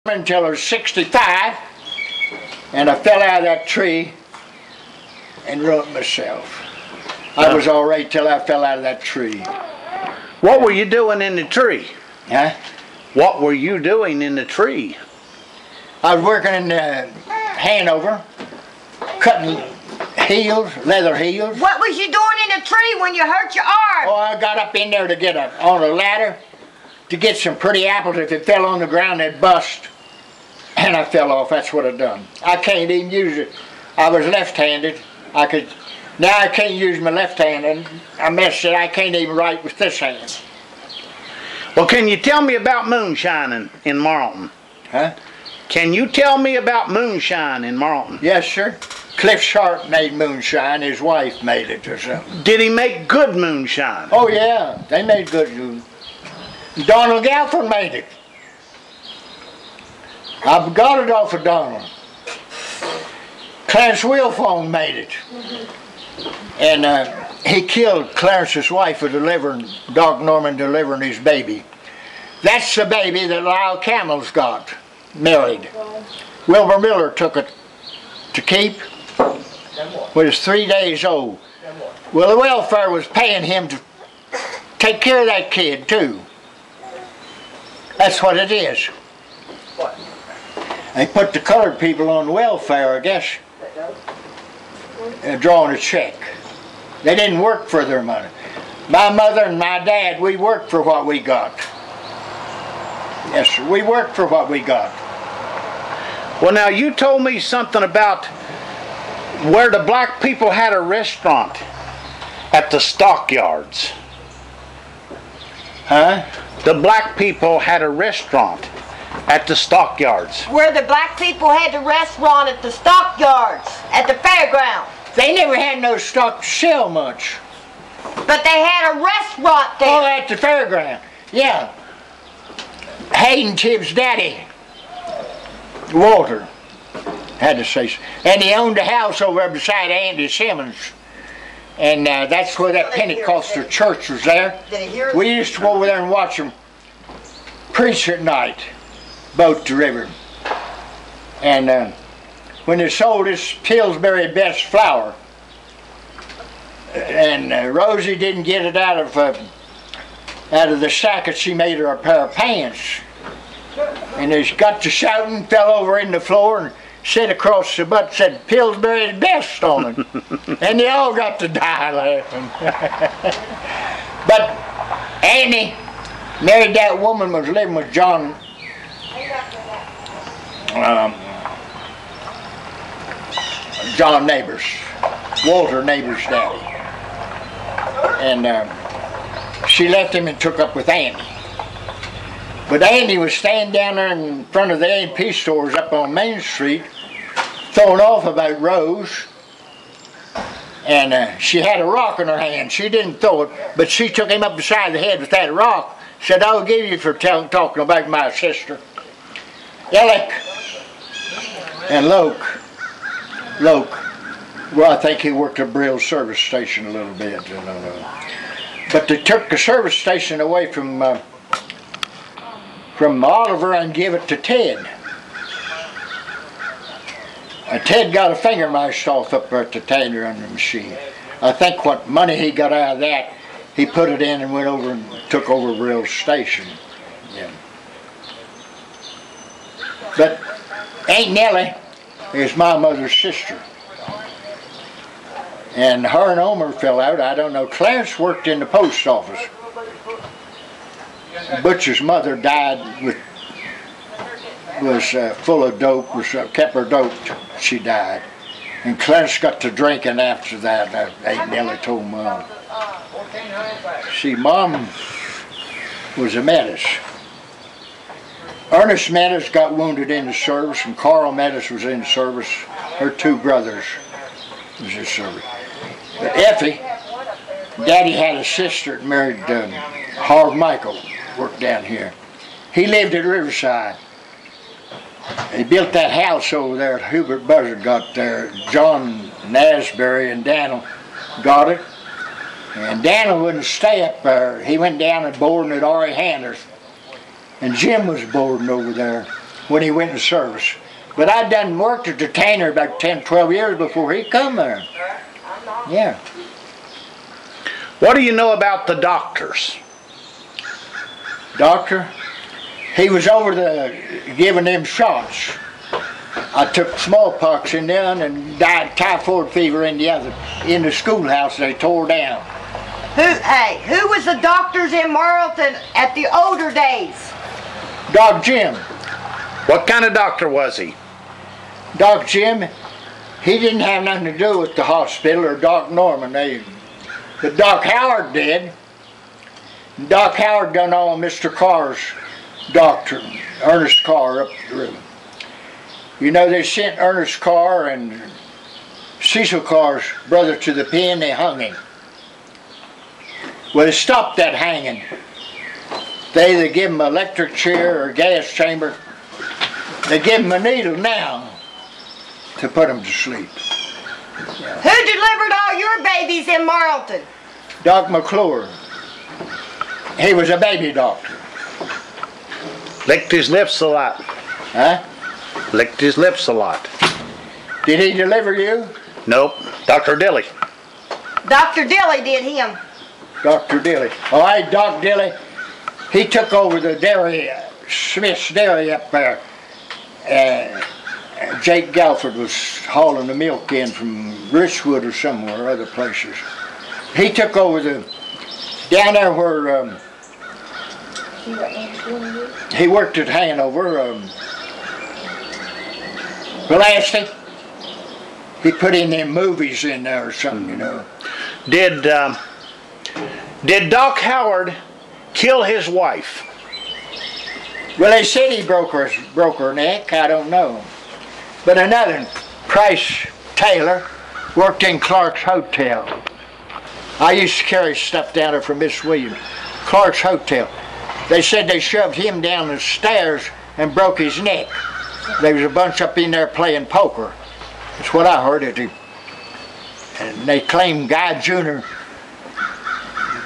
until I was 65, and I fell out of that tree and ruined myself. I was all right till I fell out of that tree. What were you doing in the tree? Huh? What were you doing in the tree? I was working in Hanover, cutting heels, leather heels. What was you doing in the tree when you hurt your arm? Oh, I got up in there to get on a ladder to get some pretty apples. If it fell on the ground, they'd bust. And I fell off. That's what I done. I can't even use it. I was left-handed. Now I can't use my left hand, and I messed it. I can't even write with this hand. Well, can you tell me about moonshining in Marlton? Huh? Can you tell me about moonshine in Marlton? Yes, sir. Cliff Sharp made moonshine. His wife made it or something. Did he make good moonshine? Oh, yeah. They made good moonshine. Donald Galford made it. I got it off of Donald. Clarence Wilfone made it. And he killed Clarence's wife for delivering, Doc Norman delivering his baby. That's the baby that Lyle Campbell's got, married. Wilbur Miller took it to keep when he was 3 days old. Well, the welfare was paying him to take care of that kid, too. That's what it is. They put the colored people on welfare, I guess, drawing a check. They didn't work for their money. My mother and my dad, we worked for what we got. Yes, sir, we worked for what we got. Well, now, you told me something about where the black people had a restaurant at the stockyards. Huh? The black people had a restaurant at the stockyards. Where the black people had the restaurant at the stockyards, at the fairground. They never had no stock to sell much. But they had a restaurant there. Oh, at the fairground. Yeah. Hayden Tibbs' daddy, Walter, had to say so. And he owned a house over there beside Andy Simmons. And that's where that Pentecostal church was there. We used to go over there and watch them preach at night, boat to river. And when they sold this Pillsbury Best flour, and Rosie didn't get it out of the sack, that she made her a pair of pants. And they got to shouting, fell over in the floor, and sit across the butt, said Pillsbury's Best on it. And they all got to die laughing. But Annie married that woman, was living with John Neighbors, Walter Neighbors' daddy. And she left him and took up with Annie. But Annie was standing down there in front of the A&P stores up on Main Street, throwing off about Rose. And she had a rock in her hand. She didn't throw it, but she took him up beside the head with that rock. Said, "I'll give you for talking about my sister." Alec and Loke, well, I think he worked at Brill's service station a little bit. But they took the service station away from Oliver and give it to Ted. Ted got a finger mashed off up there at the tanner on the machine. I think what money he got out of that, he put it in and went over and took over Brill's station. Yeah. But Aunt Nellie is my mother's sister. And her and Omer fell out. I don't know. Clarence worked in the post office. Butch's mother died was full of dope, kept her doped. She died. And Clarence got to drinking after that. Aunt Nellie told Mom. See, Mom was a Metis. Ernest Metis got wounded in the service, and Carl Metis was in the service. Her two brothers was in service. But Effie, Daddy had a sister that married Harv Michael, worked down here. He lived at Riverside. He built that house over there that Hubert Buzzard got there. John Nasbury and Daniel got it. And Daniel wouldn't stay up there. He went down and boarding at R.A. Handler's. And Jim was boarding over there. when he went in service. But I done worked as a tanner about 10, 12 years before he come there. Yeah. What do you know about the doctors? Doctor, he was over the giving them shots. I took smallpox in there and died typhoid fever in the other. In the schoolhouse they tore down. Who was the doctors in Marlton at the older days? Doc Jim. What kind of doctor was he? Doc Jim, he didn't have nothing to do with the hospital or Doc Norman. But Doc Howard did. Doc Howard done all Mr. Carr's doctor, Ernest Carr, up the river. You know, they sent Ernest Carr and Cecil Carr's brother to the pen, they hung him. Well, they stopped that hanging. They either give him an electric chair or a gas chamber. They give him a needle now to put him to sleep. Yeah. Who delivered all your babies in Marlton? Doc McClure. He was a baby doctor. Licked his lips a lot. Huh? Licked his lips a lot. Did he deliver you? Nope. Dr. Dilly. Dr. Dilly did him. Dr. Dilly. All right, Doc Dilly. He took over the dairy, Smith's Dairy up there. Jake Galford was hauling the milk in from Richwood or somewhere, other places. He took over down there where he worked at Hanover, Pulaski. He put in them movies in there or something, you know. Did Doc Howard kill his wife? Well, they said he broke her neck. I don't know. But another, Price Taylor, worked in Clark's Hotel. I used to carry stuff down there from Miss Williams. Clark's Hotel. They said they shoved him down the stairs and broke his neck. There was a bunch up in there playing poker. That's what I heard. And they claimed Guy Jr.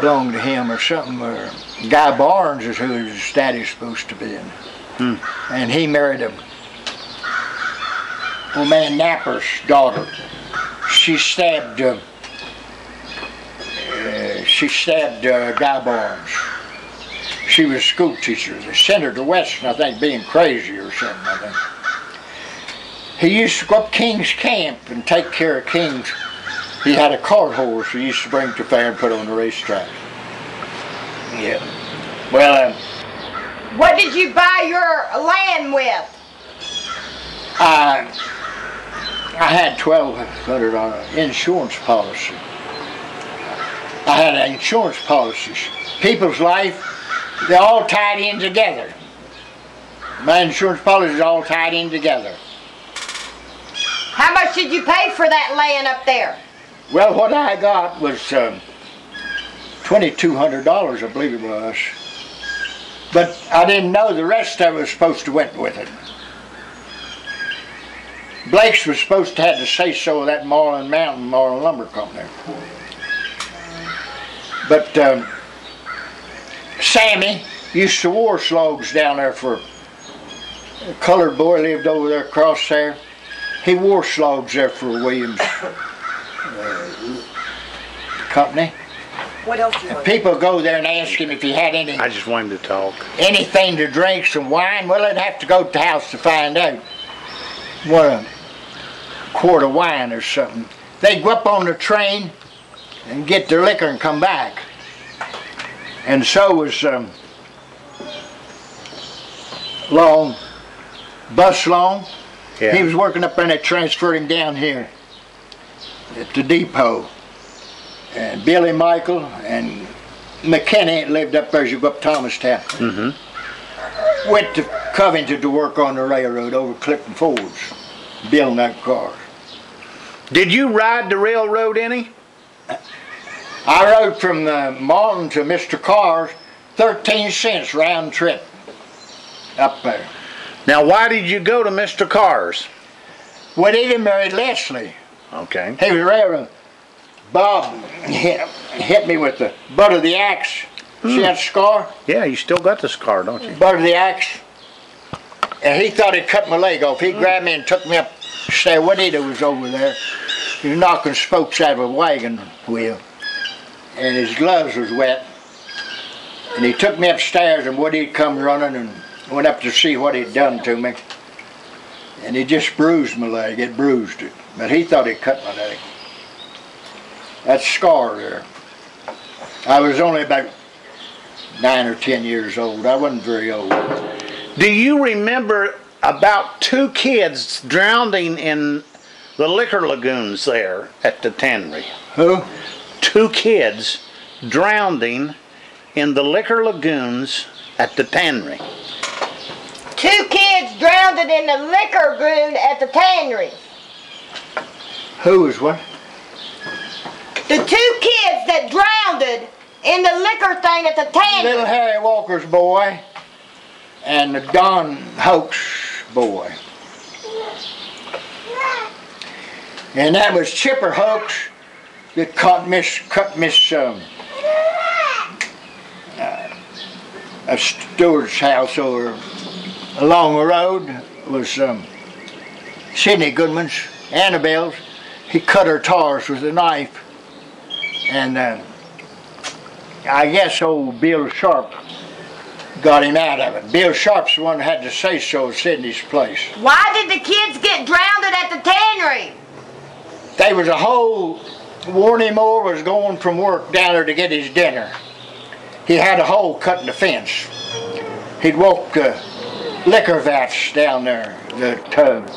belonged to him or something. Or Guy Barnes is who his daddy's supposed to be. And he married a old man Napper's daughter. She stabbed Guy Barnes. She was a school teacher. They sent her to Western, I think, being crazy or something, I think. He used to go up King's Camp and take care of King's. He had a cart horse he used to bring to fair and put on the racetrack. Yeah. Well, what did you buy your land with? I had $1,200 insurance policy. I had insurance policies. People's Life, they're all tied in together. My insurance policies are all tied in together. How much did you pay for that land up there? Well, what I got was $2,200, I believe it was. But I didn't know the rest of it was supposed to went with it. Blake's was supposed to have the say-so of that Marlin Lumber Company. But Sammy used to war slogs down there for a colored boy lived over there across there. He wore slogs there for Williams Company. What else do you want? People go there and ask him if he had any. I just want him to talk. Anything to drink, some wine. Well, they'd have to go to the house to find out. What a quart of wine or something. They'd go up on the train and get their liquor and come back. And so was Long, Bus Long. Yeah. He was working up there and they transferred him down here at the depot. And Billy Michael and McKinney lived up there as you go up Thomastown. Went to Covington to work on the railroad over Clifton Fords, building that car. Did you ride the railroad any? I rode from Marlton to Mr. Carr's, 13 cents round trip up there. Now, why did you go to Mr. Carr's? Well, he married Leslie. Okay. He was railroad. Bob hit me with the butt of the axe. See that scar? Yeah, you still got the scar, don't you? Butt of the axe. And he thought he'd cut my leg off. He grabbed me and took me up the stair. What he was over there. He was knocking spokes out of a wagon wheel. And his gloves was wet. And he took me upstairs, and Woody come running and went up to see what he'd done to me. And he just bruised my leg. It bruised it. But he thought he'd cut my leg. That scar there. I was only about 9 or 10 years old. I wasn't very old. Do you remember about 2 kids drowning in the liquor lagoons there at the tannery? Who? 2 kids drowning in the liquor lagoons at the tannery. 2 kids drowned in the liquor lagoon at the tannery. Who was what? The 2 kids that drowned in the liquor thing at the tannery. Little Harry Walker's boy and the Don Hoke's boy. And that was Chipper Hoke's that cut Miss Stewart's house over along the road. Was Sidney Goodman's, Annabelle's. He cut her tars with a knife. And I guess old Bill Sharp got him out of it. Bill Sharp's the one that had to say so at Sidney's place. Why did the kids get drowned at the tannery? There was a hole. Warnie Moore was going from work down there to get his dinner. He had a hole cut in the fence. He'd walk liquor vats down there, the tub,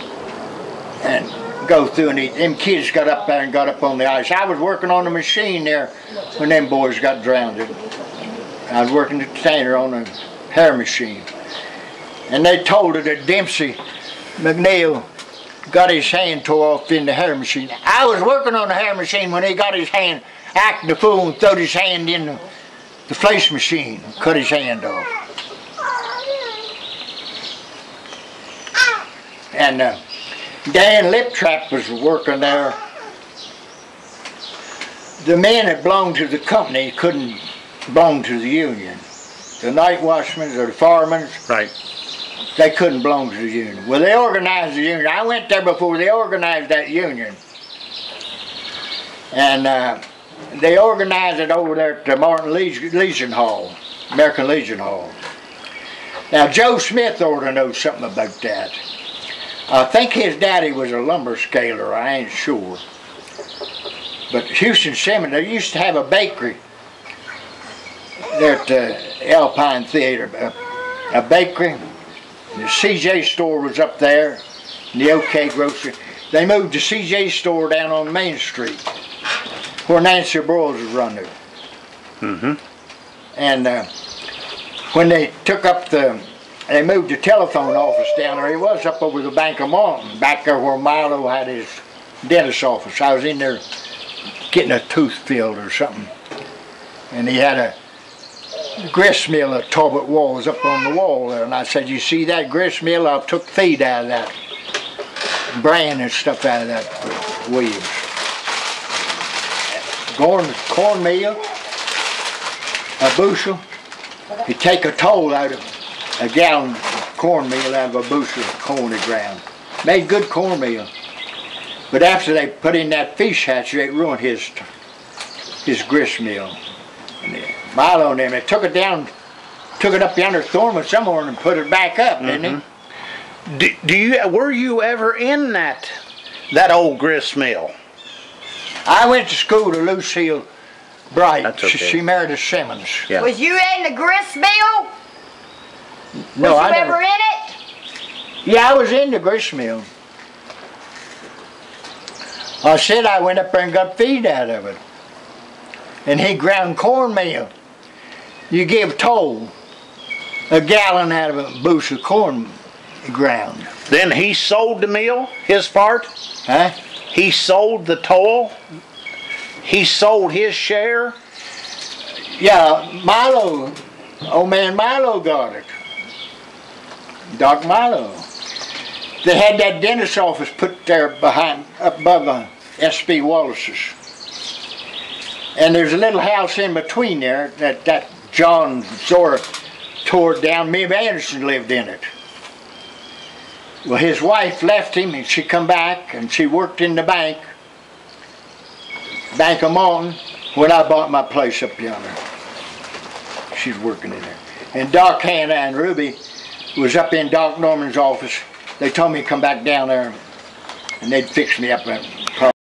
and go through, and them kids got up there and got up on the ice. I was working on the machine there when them boys got drowned. I was working at the tanner on a hair machine. And they told her that Dempsey McNeil got his hand tore off in the hair machine. I was working on the hair machine when he got his hand, acting a fool, and throwed his hand in the fleece machine, cut his hand off. And Dan Liptrap was working there. The men that belonged to the company couldn't belong to the union. The night watchmen or the firemen, Right. they couldn't belong to the union. Well, they organized the union. I went there before they organized that union. And they organized it over there at the Martin Legion Hall, American Legion Hall. Now, Joe Smith ought to know something about that. I think his daddy was a lumber scaler, I ain't sure. But Houston Simmons, they used to have a bakery there at the Alpine Theater, a bakery. The CJ store was up there, and the OK Grocery. They moved the CJ store down on Main Street, where Nancy Broyles was running. And when they took up they moved the telephone office down there. He was up over the bank of Martin, back there where Milo had his dentist's office. I was in there getting a tooth filled or something. And he had a grist mill at Talbot Walls up on the wall there. And I said, you see that grist mill? I took feed out of that, bran and stuff out of that Williams. Cornmeal, a bushel. You take a toll out of a gallon of cornmeal out of a bushel of corn ground. Made good cornmeal. But after they put in that fish hatchery, they ruined his grist mill. And Milo and them, they took it down, took it up yonder Thorman somewhere and put it back up, didn't they? Were you ever in that old grist mill? I went to school to Lucille Bright. That's okay. She married a Simmons. Yeah. Was you in the grist mill? No, Was you I ever never. in it? Yeah, I was in the grist mill. I said I went up there and got feed out of it. And he ground cornmeal. You give toll a gallon out of a bushel of corn ground. Then he sold the mill, his part? Huh? He sold the toll? He sold his share? Yeah, Milo, old man Milo got it. Doc Milo. They had that dentist's office put there up above S.B. Wallace's. And there's a little house in between there that John Zora tore down. Me and Anderson lived in it. Well, his wife left him and she come back and she worked in the bank of Malton, when I bought my place up yonder. She's working in there. And Doc, Hannah, and Ruby was up in Doc Norman's office. They told me to come back down there and they'd fix me up.